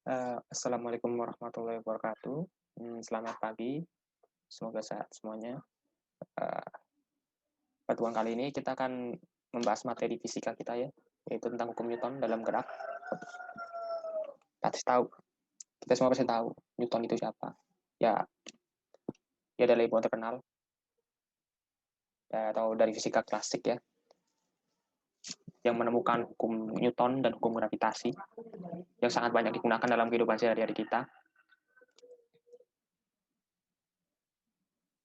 Assalamualaikum warahmatullahi wabarakatuh. Selamat pagi, semoga sehat semuanya. Eee, Pertemuan kali ini kita akan membahas materi fisika kita ya, yaitu tentang hukum Newton dalam gerak. Pasti tahu, kita semua pasti tahu Newton itu siapa. Ya, dia adalah ilmuwan terkenal ya, atau dari fisika klasik ya, yang menemukan hukum Newton dan hukum gravitasi yang sangat banyak digunakan dalam kehidupan sehari-hari kita.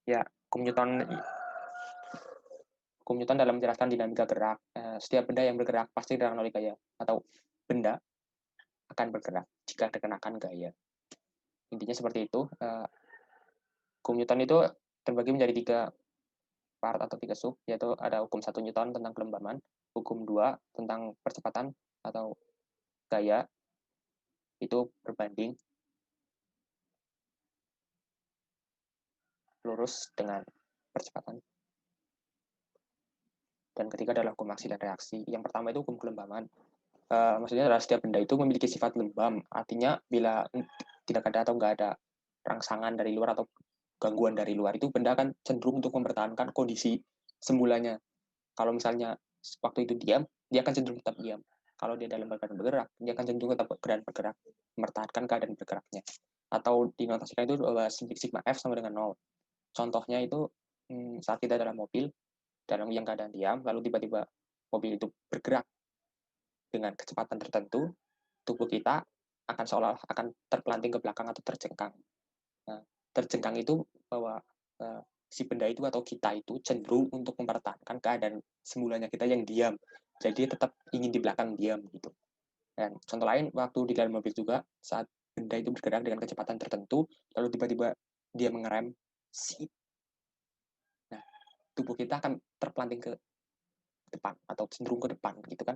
Ya, hukum Newton dalam menjelaskan dinamika gerak. Setiap benda yang bergerak pasti digerakkan oleh gaya, atau benda akan bergerak jika dikenakan gaya. Intinya seperti itu. Hukum Newton itu terbagi menjadi tiga part atau tiga sub, yaitu ada hukum 1 Newton tentang kelembaman, hukum 2 tentang percepatan atau gaya, itu berbanding lurus dengan percepatan. Dan ketiga adalah hukum aksi dan reaksi. Yang pertama itu hukum kelembaman. Maksudnya adalah setiap benda itu memiliki sifat lembam. Artinya bila tidak ada atau nggak ada rangsangan dari luar atau gangguan dari luar, itu benda akan cenderung untuk mempertahankan kondisi semulanya. Kalau misalnya waktu itu diam, dia akan cenderung tetap diam. Kalau dia dalam keadaan bergerak, dia akan cenderung tetap bergerak, mempertahankan keadaan bergeraknya. Atau dinotasikan itu bahwa sigma F sama dengan 0. Contohnya itu saat kita dalam mobil, dalam yang keadaan diam, lalu tiba-tiba mobil itu bergerak dengan kecepatan tertentu, tubuh kita akan seolah akan terpelanting ke belakang atau terjengkang. Nah, terjengkang itu bahwa si benda itu atau kita itu cenderung untuk mempertahankan keadaan semulanya kita yang diam. Jadi tetap ingin di belakang diam gitu. Dan contoh lain, waktu di dalam mobil juga, saat benda itu bergerak dengan kecepatan tertentu, lalu tiba-tiba dia mengerem, nah, tubuh kita akan terpelanting ke depan atau cenderung ke depan gitu kan.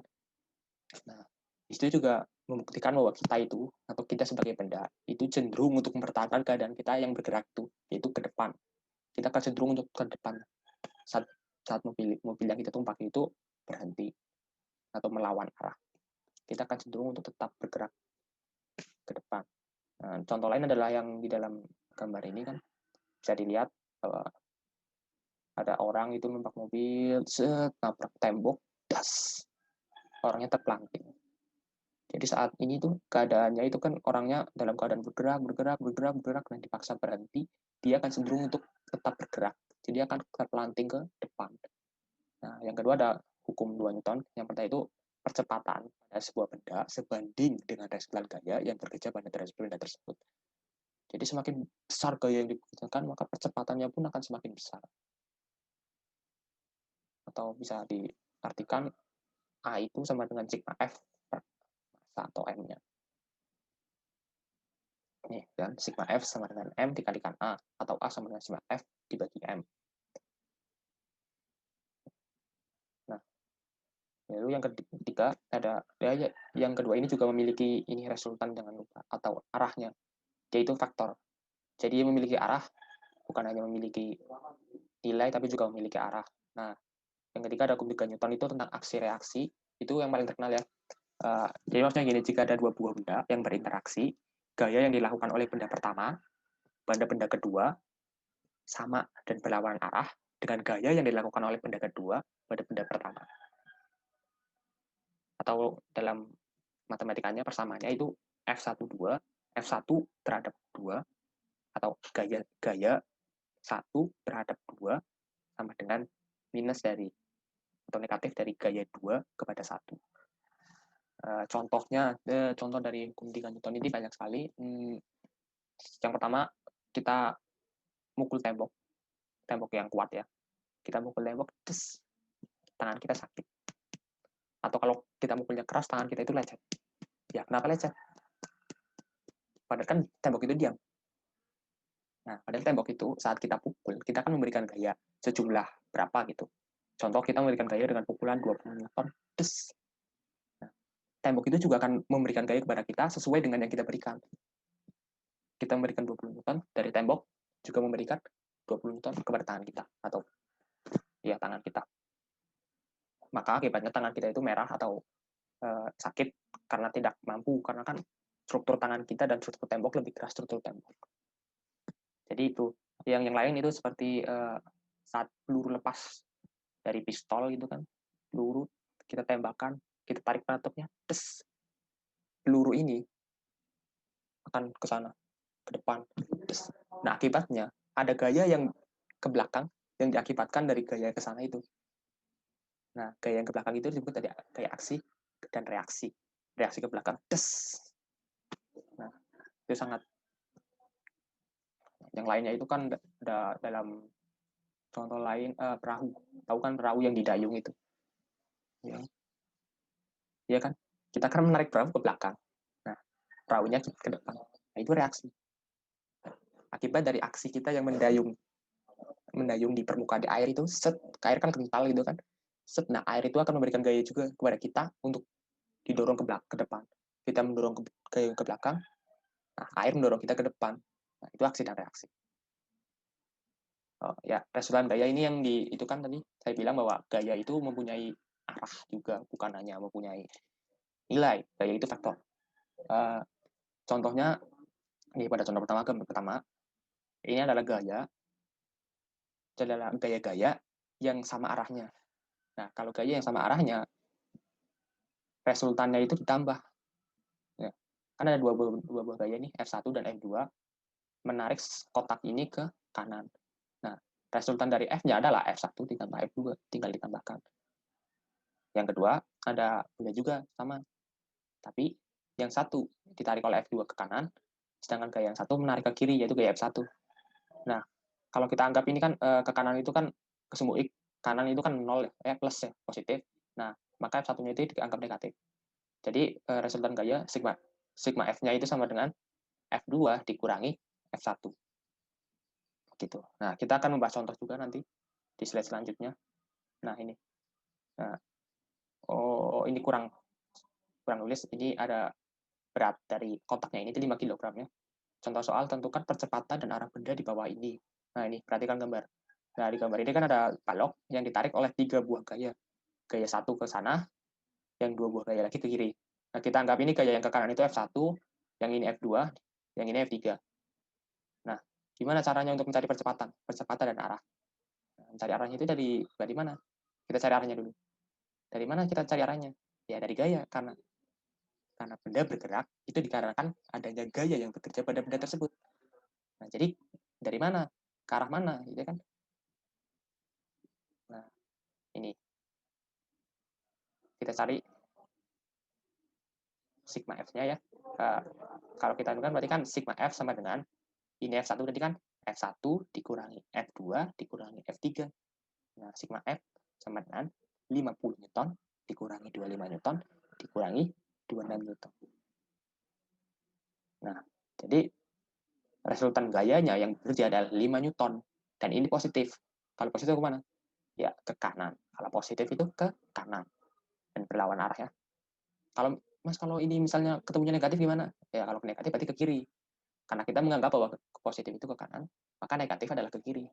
Nah, itu juga membuktikan bahwa kita itu atau kita sebagai benda itu cenderung untuk mempertahankan keadaan kita yang bergerak itu, yaitu ke depan. Kita akan cenderung untuk ke depan saat saat mobil yang kita tumpaki itu berhenti atau melawan arah. Kita akan cenderung untuk tetap bergerak ke depan. Nah, contoh lain adalah yang di dalam gambar ini kan bisa dilihat bahwa ada orang itu numpak mobil, set, nabrak tembok, das, orangnya terpelanting. Jadi saat ini tuh keadaannya itu kan orangnya dalam keadaan bergerak, dan dipaksa berhenti, dia akan cenderung untuk tetap bergerak. Jadi akan terpelanting ke depan. Nah, yang kedua ada hukum 2 Newton. Yang pertama itu percepatan pada sebuah benda sebanding dengan respelan gaya yang bekerja pada terhadap benda tersebut. Jadi semakin besar gaya yang dibutuhkan, maka percepatannya pun akan semakin besar. Atau bisa diartikan A itu sama dengan sigma F per massa atau M-nya. Nih, dan sigma F sama dengan M dikalikan A, atau A sama dengan sigma F dibagi M. Nah, lalu yang ketiga ada ya, yang kedua ini juga memiliki ini resultan, jangan lupa, atau arahnya, yaitu faktor. Jadi memiliki arah, bukan hanya memiliki nilai tapi juga memiliki arah. Nah, yang ketiga ada hukum 3 Newton itu tentang aksi reaksi, itu yang paling terkenal ya. Jadi maksudnya gini, jika ada dua buah benda yang berinteraksi, gaya yang dilakukan oleh benda pertama, benda kedua sama dan berlawanan arah dengan gaya yang dilakukan oleh benda kedua pada benda pertama. Atau dalam matematikanya persamaannya itu F12, F1 terhadap 2, atau gaya gaya 1 terhadap 2 sama dengan minus dari atau negatif dari gaya 2 kepada 1. Contoh dari hukum 3 Newton ini banyak sekali. Yang pertama, kita mukul tembok yang kuat ya. Kita mukul tembok, terus tangan kita sakit. Atau kalau kita mukulnya keras, tangan kita itu lecet. Ya, kenapa lecet? Padahal kan tembok itu diam. Nah, padahal tembok itu saat kita pukul, kita kan memberikan gaya sejumlah berapa gitu. Contoh kita memberikan gaya dengan pukulan 20 Newton, terus nah, tembok itu juga akan memberikan gaya kepada kita sesuai dengan yang kita berikan. Kita memberikan 20 Newton dari tembok, juga memberikan 20 Newton kepada tangan kita, atau ya tangan kita. Maka akibatnya tangan kita itu merah atau sakit karena tidak mampu, karena kan struktur tangan kita dan struktur tembok lebih keras struktur tembok. Jadi itu. Yang lain itu seperti saat peluru lepas dari pistol gitu kan, peluru kita tembakan, kita tarik penutupnya, tes, peluru ini akan ke sana, ke depan. Tes. Nah akibatnya ada gaya yang ke belakang yang diakibatkan dari gaya ke sana itu. Nah gaya yang ke belakang itu disebut tadi kayak aksi dan reaksi. Reaksi ke belakang, tes. Nah itu sangat. Yang lainnya itu kan dalam contoh lain perahu. Tahu kan perahu yang didayung itu? Ya, ya kan? Kita kan menarik perahu ke belakang. Nah, perahunya ke depan. Nah, itu reaksi. Akibat dari aksi kita yang mendayung di permukaan di air itu, set, air kan kental gitu kan. Set, nah air itu akan memberikan gaya juga kepada kita untuk didorong ke belakang, ke depan. Kita mendorong ke belakang, nah air mendorong kita ke depan. Nah, itu aksi dan reaksi. Oh, ya, resultan gaya ini yang itu kan tadi saya bilang bahwa gaya itu mempunyai arah juga, bukan hanya mempunyai nilai. Gaya itu faktor. Contohnya ini pada contoh pertama, ini adalah gaya-gaya yang sama arahnya. Nah, kalau gaya yang sama arahnya, resultannya itu ditambah. Ya. Kan ada dua buah gaya nih, F1 dan F2, menarik kotak ini ke kanan. Nah, resultan dari F-nya adalah F1 ditambah F2, tinggal ditambahkan. Yang kedua, ada benda juga sama. Tapi yang satu ditarik oleh F2 ke kanan, sedangkan gaya yang satu menarik ke kiri, yaitu gaya F1. Nah, kalau kita anggap ini kan ke kanan itu kan kesemu X, kanan itu kan 0 ya, plus ya, positif. Nah, maka F1-nya itu dianggap negatif. Jadi resultan gaya sigma F-nya itu sama dengan F2 dikurangi F1. Gitu. Nah, kita akan membahas contoh juga nanti di slide selanjutnya. Nah, ini. Nah, ini kurang nulis. Ini ada berat dari kotaknya ini 5 kg ya. Contoh soal, tentukan percepatan dan arah benda di bawah ini. Nah, ini perhatikan gambar. Nah, di gambar ini kan ada balok yang ditarik oleh 3 buah gaya. Gaya 1 ke sana, yang 2 buah gaya lagi ke kiri. Nah, kita anggap ini gaya yang ke kanan itu F1, yang ini F2, yang ini F3. Nah, gimana caranya untuk mencari percepatan dan arah? Nah, mencari arahnya itu dari mana? Kita cari arahnya dulu. Dari mana kita cari arahnya? Ya dari gaya, karena benda bergerak itu dikarenakan adanya gaya yang bekerja pada benda tersebut. Nah, jadi dari mana? Ke arah mana? Gitu kan? Nah, ini. Kita cari sigma F-nya ya. Kalau kita lakukan berarti kan sigma F sama dengan ini F1 tadi kan F1 dikurangi F2 dikurangi F3. Nah, sigma F sama dengan 50 Newton dikurangi 25 Newton dikurangi 26 Newton. Nah, jadi resultan gayanya yang bekerja adalah 5 Newton. Dan ini positif. Kalau positif ke mana? Ya, ke kanan. Kalau positif itu ke kanan. Dan berlawan arah ya. Kalau ini misalnya ketemunya negatif gimana? Ya, kalau negatif berarti ke kiri. Karena kita menganggap bahwa positif itu ke kanan, maka negatif adalah ke kiri.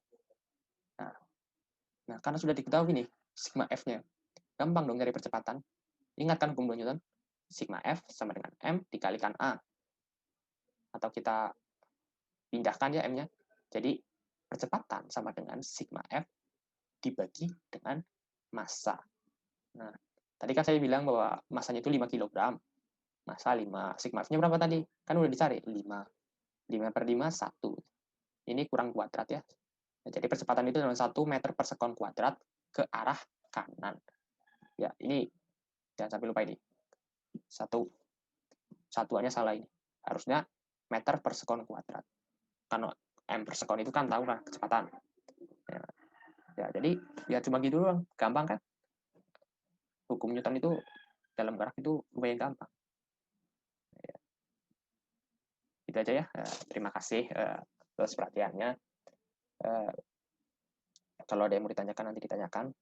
Nah karena sudah diketahui nih, sigma F-nya. Gampang dong cari percepatan. Ingatkan hukum 2 Newton? Sigma F sama dengan M dikalikan A. Atau kita pindahkan ya M-nya. Jadi percepatan sama dengan sigma F dibagi dengan massa. Nah, tadi kan saya bilang bahwa massanya itu 5 kg. Massa 5. Sigma F-nya berapa tadi? Kan udah dicari. 5. 5 per 5, 1. Ini kurang kuadrat ya. Nah, jadi percepatan itu adalah 1 meter per sekon kuadrat ke arah kanan. Ya, ini jangan sampai lupa ini. Satuannya salah ini. Harusnya meter per sekon kuadrat. Karena M per sekon itu kan tahu kan kecepatan. Ya, jadi ya cuma gitu doang. Gampang kan? Hukum Newton itu dalam gerak itu lumayan gampang. Ya, itu aja ya. Terima kasih atas perhatiannya. Kalau ada yang mau ditanyakan nanti ditanyakan.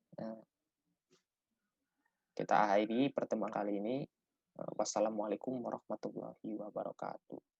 Kita akhiri pertemuan kali ini. Wassalamualaikum warahmatullahi wabarakatuh.